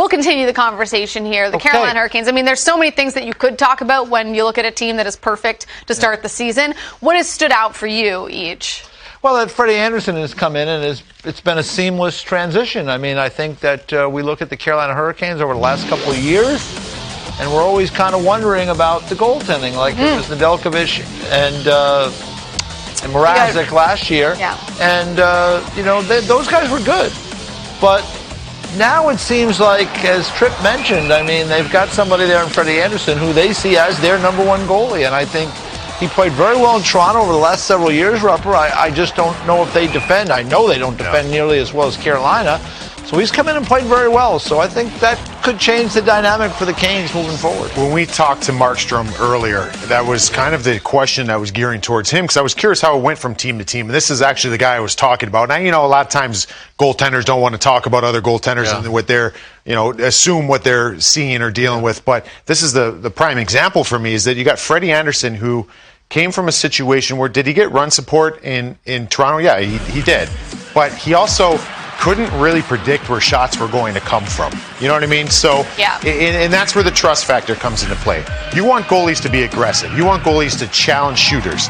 we'll continue the conversation here. The Carolina Hurricanes, I mean, there's so many things that you could talk about when you look at a team that is perfect to start the season. What has stood out for you each? Well, that Freddie Andersen has come in, and it's been a seamless transition. I mean, I think that we look at the Carolina Hurricanes over the last couple of years, and we're always kind of wondering about the goaltending. Like it was Nedeljkovic and Mrazek last year. Yeah. And, those guys were good. But now it seems like, as Tripp mentioned, I mean, they've got somebody there in Freddie Andersen who they see as their number one goalie. And I think he played very well in Toronto over the last several years, Rupper. I just don't know if they defend. I know they don't defend nearly as well as Carolina. So he's come in and played very well. So I think that could change the dynamic for the Canes moving forward. When we talked to Markstrom earlier, that was kind of the question that was gearing towards him, because I was curious how it went from team to team. And this is actually the guy I was talking about. Now, a lot of times goaltenders don't want to talk about other goaltenders and what they're, assume what they're seeing or dealing with. But this is the prime example for me, is that you got Freddie Andersen, who came from a situation where, did he get run support in Toronto? Yeah, he did. But he also couldn't really predict where shots were going to come from. You know what I mean? So, and that's where the trust factor comes into play. You want goalies to be aggressive. You want goalies to challenge shooters.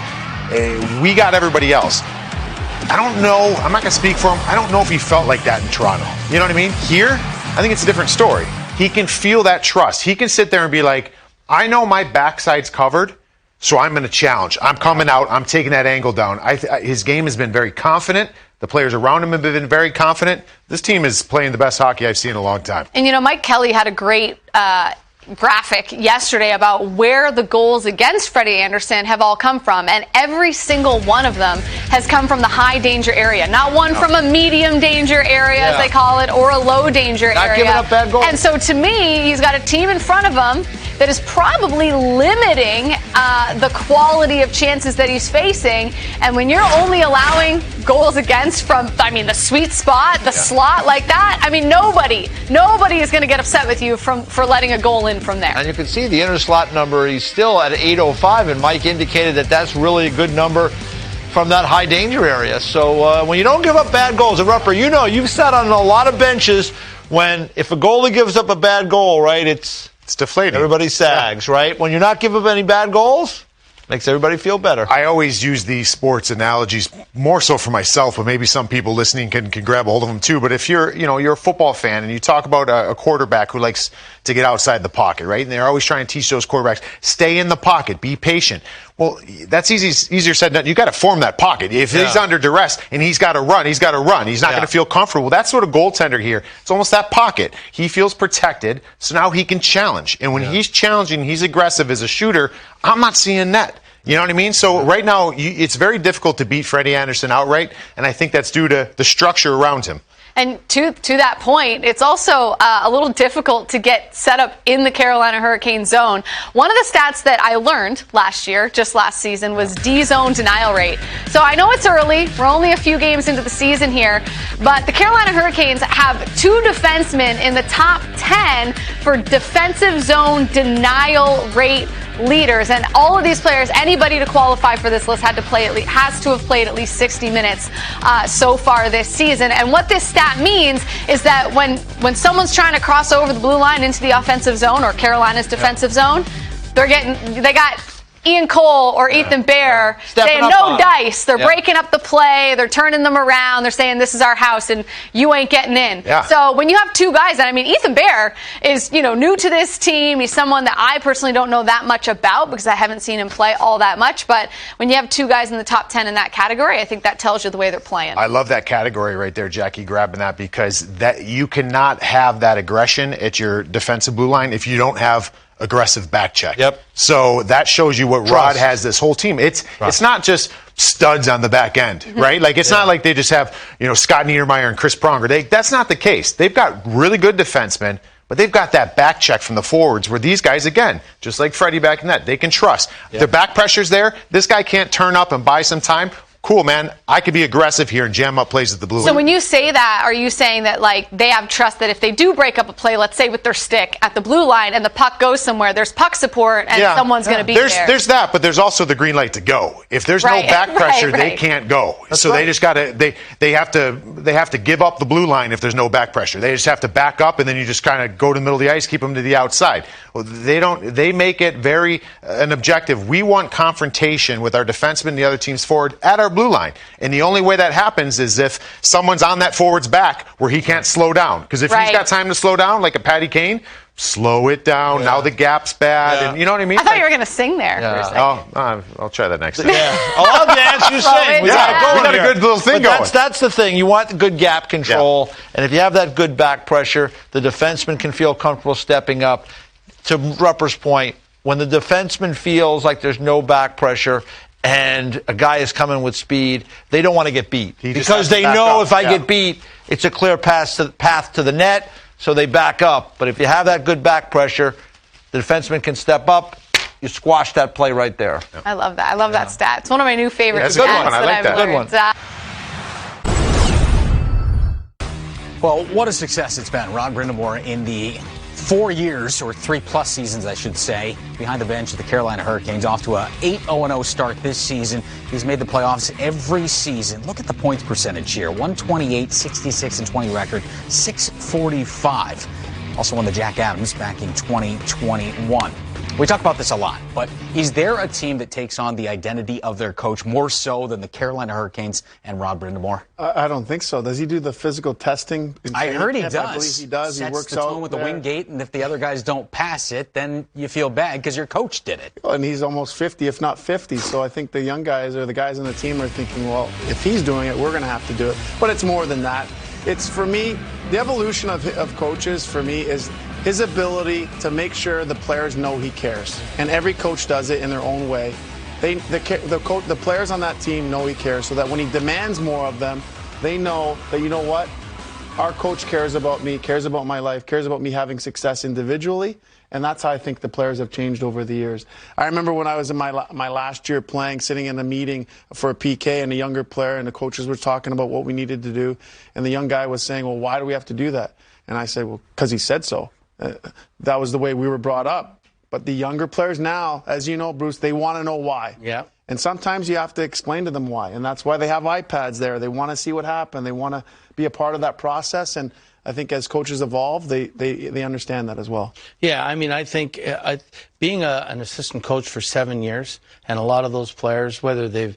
We got everybody else. I don't know. I'm not going to speak for him. I don't know if he felt like that in Toronto. You know what I mean? Here, I think it's a different story. He can feel that trust. He can sit there and be like, I know my backside's covered, so I'm going to challenge. I'm coming out. I'm taking that angle down. His game has been very confident. The players around him have been very confident. This team is playing the best hockey I've seen in a long time. And, Mike Kelly had a great graphic yesterday about where the goals against Freddie Andersen have all come from. And every single one of them has come from the high danger area. Not one from a medium danger area, as they call it, or a low danger area. Not giving up bad goals. And so to me, he's got a team in front of him that is probably limiting the quality of chances that he's facing. And when you're only allowing goals against from, the sweet spot, the slot like that, nobody is going to get upset with you for letting a goal in from there. And you can see the inner slot number, he's still at 805, and Mike indicated that that's really a good number from that high danger area. So when you don't give up bad goals, and Rupper, you've sat on a lot of benches when if a goalie gives up a bad goal, right, it's deflating. Everybody sags, right? When you're not giving up any bad goals, makes everybody feel better. I always use these sports analogies more so for myself, but maybe some people listening can grab a hold of them too. But if you're a football fan and you talk about a quarterback who likes to get outside the pocket, right? And they're always trying to teach those quarterbacks, stay in the pocket, be patient. Well, that's easier said than done. You got to form that pocket. If he's under duress and he's got to run. He's not going to feel comfortable. That's sort of goaltender here. It's almost that pocket. He feels protected, so now he can challenge. And when he's challenging, he's aggressive as a shooter. I'm not seeing net. You know what I mean? So right now, it's very difficult to beat Freddie Andersen outright, and I think that's due to the structure around him. And to that point, it's also a little difficult to get set up in the Carolina Hurricane zone. One of the stats that I learned last season, was D-zone denial rate. So I know it's early. We're only a few games into the season here. But the Carolina Hurricanes have 2 defensemen in the top 10 for defensive zone denial rate leaders, and all of these players, anybody to qualify for this list has to have played at least 60 minutes so far this season. And what this stat means is that when someone's trying to cross over the blue line into the offensive zone or Carolina's defensive zone, they got Ian Cole or Ethan Bear saying no dice. They're breaking up the play. They're turning them around. They're saying this is our house and you ain't getting in. Yeah. So when you have 2 guys, and Ethan Bear is new to this team. He's someone that I personally don't know that much about because I haven't seen him play all that much. But when you have 2 guys in the top 10 in that category, I think that tells you the way they're playing. I love that category right there, Jackie, grabbing that, because that you cannot have that aggression at your defensive blue line if you don't have aggressive back check. Yep. So that shows you what Rod has this whole team. It's not just studs on the back end, right? Like it's not like they just have, Scott Niedermayer and Chris Pronger. That's not the case. They've got really good defensemen, but they've got that back check from the forwards where these guys, again, just like Freddie back in that, they can trust. Yep. Their back pressure's there. This guy can't turn up and buy some time. cool, man, I could be aggressive here and jam up plays at the blue line. So when you say that, are you saying that like they have trust that if they do break up a play, let's say with their stick at the blue line and the puck goes somewhere, there's puck support and someone's going to be there? There's that, but there's also the green light to go. If there's no back pressure, they can't go. They just got to they have to give up the blue line if there's no back pressure. They just have to back up, and then you just kind of go to the middle of the ice, keep them to the outside. Well, they make it very an objective. We want confrontation with our defensemen and the other team's forward at our blue line. And the only way that happens is if someone's on that forward's back where he can't slow down. Because if he's got time to slow down, like a Patty Kane, slow it down. Now the gap's bad. And you know what I mean? I thought you were going to sing there for a second. I'll try that next time. I love the answer you sing. We got a good little thing going. That's the thing. You want good gap control. And if you have that good back pressure, the defenseman can feel comfortable stepping up. To Rupper's point, when the defenseman feels like there's no back pressure and a guy is coming with speed, they don't want to get beat. Because they know if I get beat, it's a clear path to the net, so they back up. But if you have that good back pressure, the defenseman can step up. You squash that play right there. I love that. I love that stat. It's one of my new favorite stats. That's a good one. I like that. Good one. Well, what a success it's been. Rod Brind'Amour in the 4 years, or 3+ seasons, I should say, behind the bench of the Carolina Hurricanes, off to a 8-0-0 start this season. He's made the playoffs every season. Look at the points percentage here. 128, 66, and 20 record, 645. Also won the Jack Adams back in 2021. We talk about this a lot, but is there a team that takes on the identity of their coach more so than the Carolina Hurricanes and Rod Brind'Amour? I don't think so. Does he do the physical testing? I heard he does. I believe he does. Sets he works the tone out with the wing gate, and if the other guys don't pass it, then you feel bad because your coach did it. And he's almost 50, if not 50. So I think the young guys or the guys on the team are thinking, well, if he's doing it, we're going to have to do it. But it's more than that. It's, for me, the evolution of coaches, for me, is his ability to make sure the players know he cares. And every coach does it in their own way. The players on that team know he cares, so that when he demands more of them, they know that, you know what, our coach cares about me, cares about my life, cares about me having success individually. And that's how I think the players have changed over the years. I remember when I was in my last year playing, sitting in a meeting for a PK, and a younger player and the coaches were talking about what we needed to do. And the young guy was saying, well, why do we have to do that? And I said, well, because he said so. That was the way we were brought up. But the younger players now, as you know, Bruce, they want to know why. Yeah. And sometimes you have to explain to them why. And that's why they have iPads there. They want to see what happened. They want to be a part of that process. And I think as coaches evolve, they understand that as well. Yeah, I mean, I think being an assistant coach for 7 years, and a lot of those players, whether they've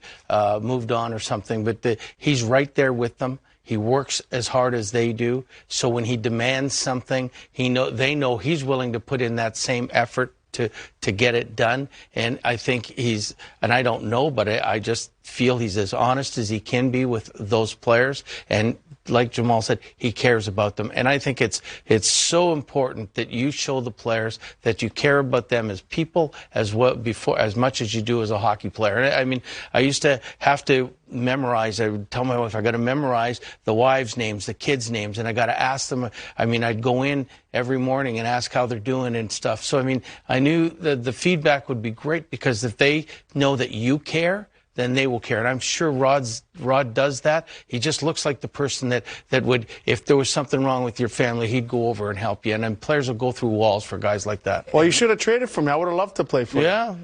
moved on or something, but he's right there with them. He works as hard as they do. So when he demands something, they know he's willing to put in that same effort to get it done. And I think and I don't know, but I just feel he's as honest as he can be with those players. And like Jamal said, he cares about them. And I think it's so important that you show the players that you care about them as people as much as you do as a hockey player. And I mean, I used to have to memorize. I would tell my wife, I got to memorize the wives' names, the kids' names, and I got to ask them. I mean, I'd go in every morning and ask how they're doing and stuff. So, I mean, I knew that the feedback would be great, because if they know that you care, then they will care. And I'm sure Rod does that. He just looks like the person that would, if there was something wrong with your family, he'd go over and help you. And then players will go through walls for guys like that. Well, you should have traded for me. I would have loved to play for you. Yeah.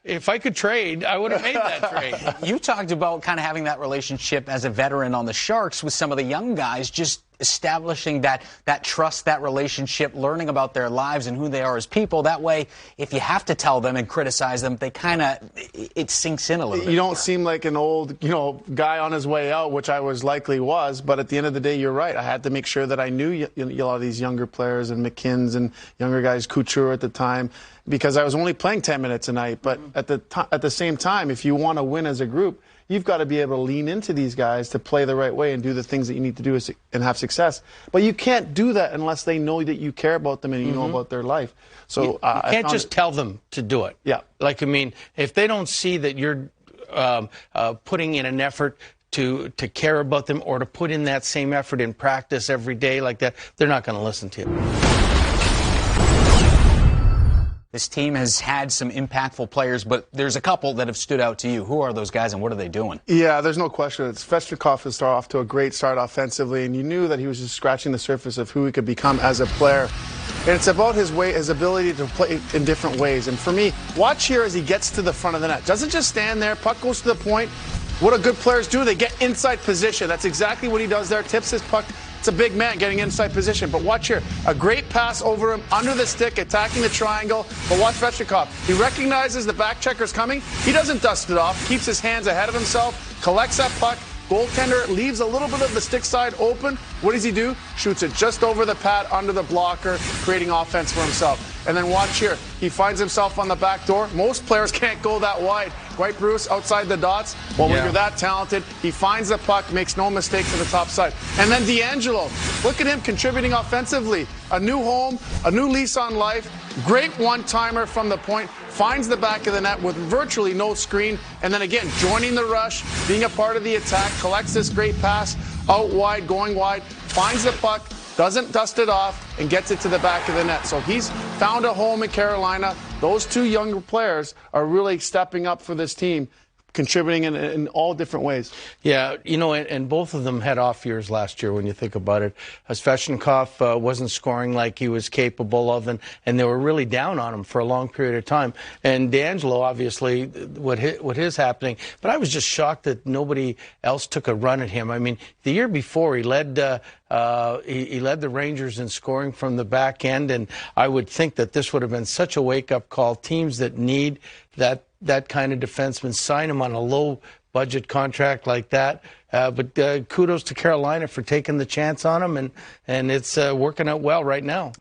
If I could trade, I would have made that trade. You talked about kind of having that relationship as a veteran on the Sharks with some of the young guys, just establishing that trust, that relationship, learning about their lives and who they are as people. That way, if you have to tell them and criticize them, it sinks in a little bit. You don't seem like an old, guy on his way out, which I likely was. But at the end of the day, you're right. I had to make sure that I knew a lot of these younger players and McKinns and younger guys, Couture at the time, because I was only playing 10 minutes a night. But at the same time, if you want to win as a group, you've got to be able to lean into these guys to play the right way and do the things that you need to do and have success. But you can't do that unless they know that you care about them and you know about their life. So you can't just tell them to do it. Yeah. Like, I mean, if they don't see that you're putting in an effort to care about them, or to put in that same effort in practice every day like that, they're not going to listen to you. This team has had some impactful players, but there's a couple that have stood out to you. Who are those guys and what are they doing? Yeah, there's no question. It's Svechnikov has started off to a great start offensively, and you knew that he was just scratching the surface of who he could become as a player. And it's about his ability to play in different ways. And for me, watch here as he gets to the front of the net. Doesn't just stand there. Puck goes to the point. What do good players do? They get inside position. That's exactly what he does there. Tips his puck. It's a big man getting inside position. But watch here. A great pass over him, under the stick, attacking the triangle. But watch Svechnikov. He recognizes the back checker's coming. He doesn't dust it off. Keeps his hands ahead of himself. Collects that puck. Goaltender leaves a little bit of the stick side open. What does he do? Shoots it just over the pad, under the blocker, creating offense for himself. And then watch here. He finds himself on the back door. Most players can't go that wide. Right, Bruce? Outside the dots. Well, when you're that talented, he finds the puck, makes no mistake to the top side. And then DeAngelo. Look at him contributing offensively. A new home, a new lease on life. Great one-timer from the point. Finds the back of the net with virtually no screen. And then again, joining the rush, being a part of the attack, collects this great pass out wide, going wide, finds the puck, doesn't dust it off, and gets it to the back of the net. So he's found a home in Carolina. Those two younger players are really stepping up for this team, contributing in all different ways. Yeah, you know, and both of them had off years last year when you think about it. Svechnikov wasn't scoring like he was capable of, and they were really down on him for a long period of time. And DeAngelo, obviously, what is happening. But I was just shocked that nobody else took a run at him. I mean, the year before, he led the Rangers in scoring from the back end, and I would think that this would have been such a wake-up call. Teams that need that kind of defenseman, sign him on a low-budget contract like that. But kudos to Carolina for taking the chance on him, and it's working out well right now.